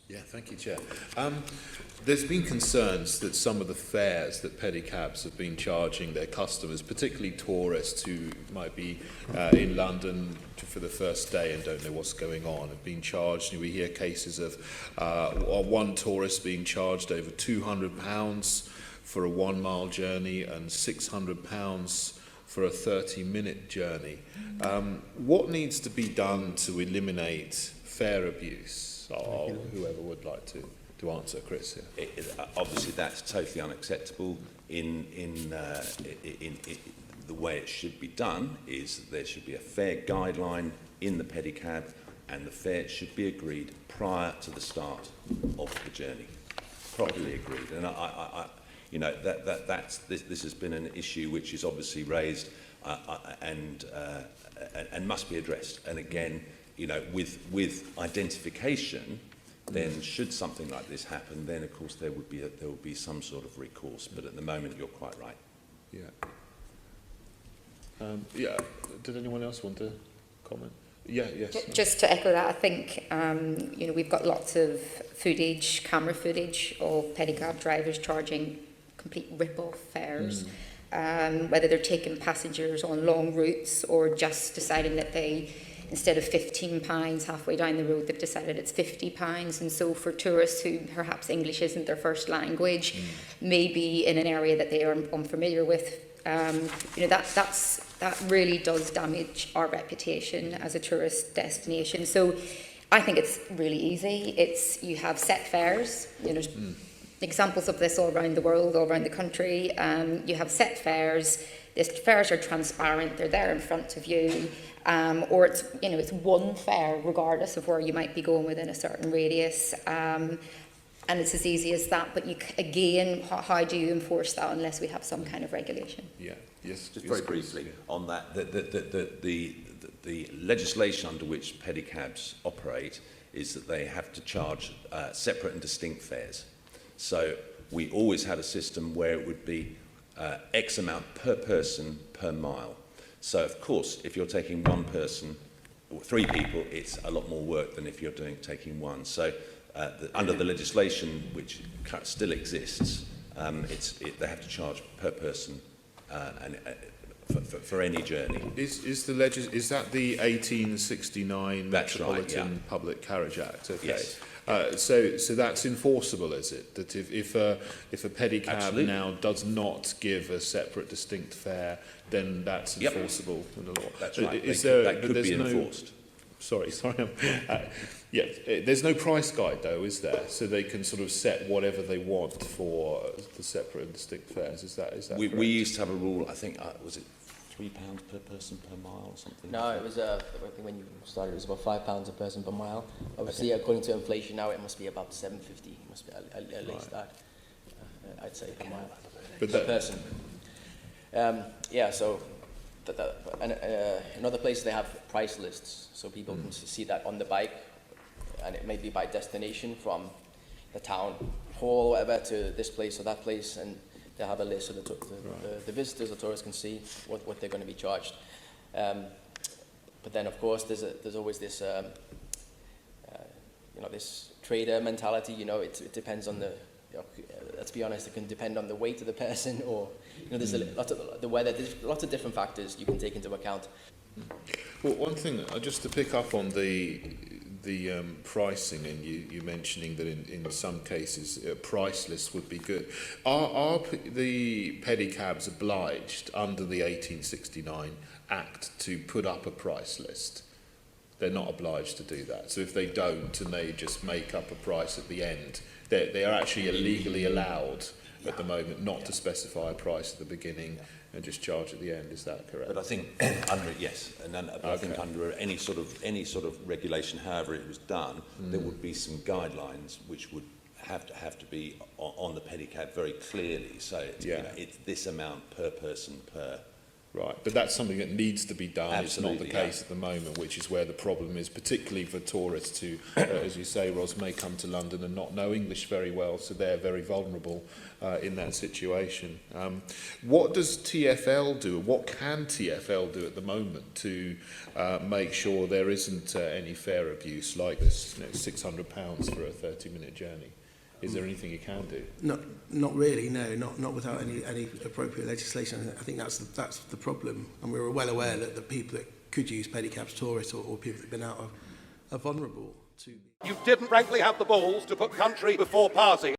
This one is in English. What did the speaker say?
Yeah, thank you, Chair. There's been concerns that some of the fares that pedicabs have been charging their customers, particularly tourists who might be in London for the first day and don't know what's going on, have been charged. We hear cases of one tourist being charged over £200 for a 1 mile journey and £600 for a 30-minute journey. What needs to be done to eliminate fare abuse? Or whoever would like to answer, Chris. Yeah. Obviously, that's totally unacceptable. In the way it should be done is there should be a fare guideline in the pedicab, and the fare should be agreed prior to the start of the journey, properly agreed. And this has been an issue which is obviously raised and must be addressed. And again, with identification, then should something like this happen, then of course there would be some sort of recourse. But at the moment, you're quite right. Yeah. Yeah. Did anyone else want to comment? Yeah. Yes. Just to echo that, I think we've got lots of footage, camera footage of pedicab drivers charging complete rip-off fares. Whether they're taking passengers on long routes or just deciding that they, instead of £15 halfway down the road, they've decided it's £50. And so for tourists who perhaps English isn't their first language, maybe in an area that they are unfamiliar with, that really does damage our reputation as a tourist destination. So I think it's really easy. You have set fares, there's examples of this all around the world, all around the country. You have set fares. The fares are transparent, they're there in front of you. Or it's one fare regardless of where you might be going within a certain radius, and it's as easy as that. But how do you enforce that unless we have some kind of regulation? Yeah. Yes. Just very briefly on that, the legislation under which pedicabs operate is that they have to charge separate and distinct fares. So we always had a system where it would be X amount per person per mile. So, of course, if you're taking one person, or 3 people, it's a lot more work than if you're taking one. So, under the legislation, which still exists, they have to charge per person for any journey. Is that the 1869 Metropolitan Public Carriage Act? Okay. Yes. So that's enforceable, is it? That if a pedicab Absolutely. now does not give a separate, distinct fare, then that's enforceable in the law. That's right. That could be enforced. Sorry. There's no price guide, though, is there? So they can sort of set whatever they want for the separate and distinct fares. Is that we used to have a rule. I think was it £3 per person per mile or something? No, it was, I think when you started it was about £5 a person per mile. Obviously, according to inflation now, it must be about £7.50. It must be at least that, I'd say, per mile, per person. So in other places they have price lists, so people can see that on the bike, and it may be by destination from the town hall, whatever, to this place or that place, and they have a list so the visitors or tourists can see what they're going to be charged. But then, of course, there's always this this trader mentality. It depends on let's be honest, it can depend on the weight of the person, or there's a lot of the weather. There's lots of different factors you can take into account. Well, one thing, just to pick up on the pricing, and you mentioning that in some cases a price list would be good. Are the pedicabs obliged under the 1869 Act to put up a price list? They're not obliged to do that. So if they don't and they just make up a price at the end, they are actually illegally allowed at the moment not to specify a price at the beginning and just charge at the end. Is that correct? But I think I think under any sort of regulation, however it was done, there would be some guidelines which would have to be on the pedicab very clearly. So it's this amount per person per Right, but that's something that needs to be done. Absolutely, it's not the case at the moment, which is where the problem is, particularly for tourists who, as you say, Ros, may come to London and not know English very well, so they're very vulnerable in that situation. What does TfL do? What can TfL do at the moment to make sure there isn't any fare abuse like this, £600 for a 30-minute journey? Is there anything you can do? Not really, no, not without any appropriate legislation. I think that's the problem. And we're well aware that the people that could use pedicabs, tourists or people that have been out, are vulnerable to... You didn't frankly have the balls to put country before party.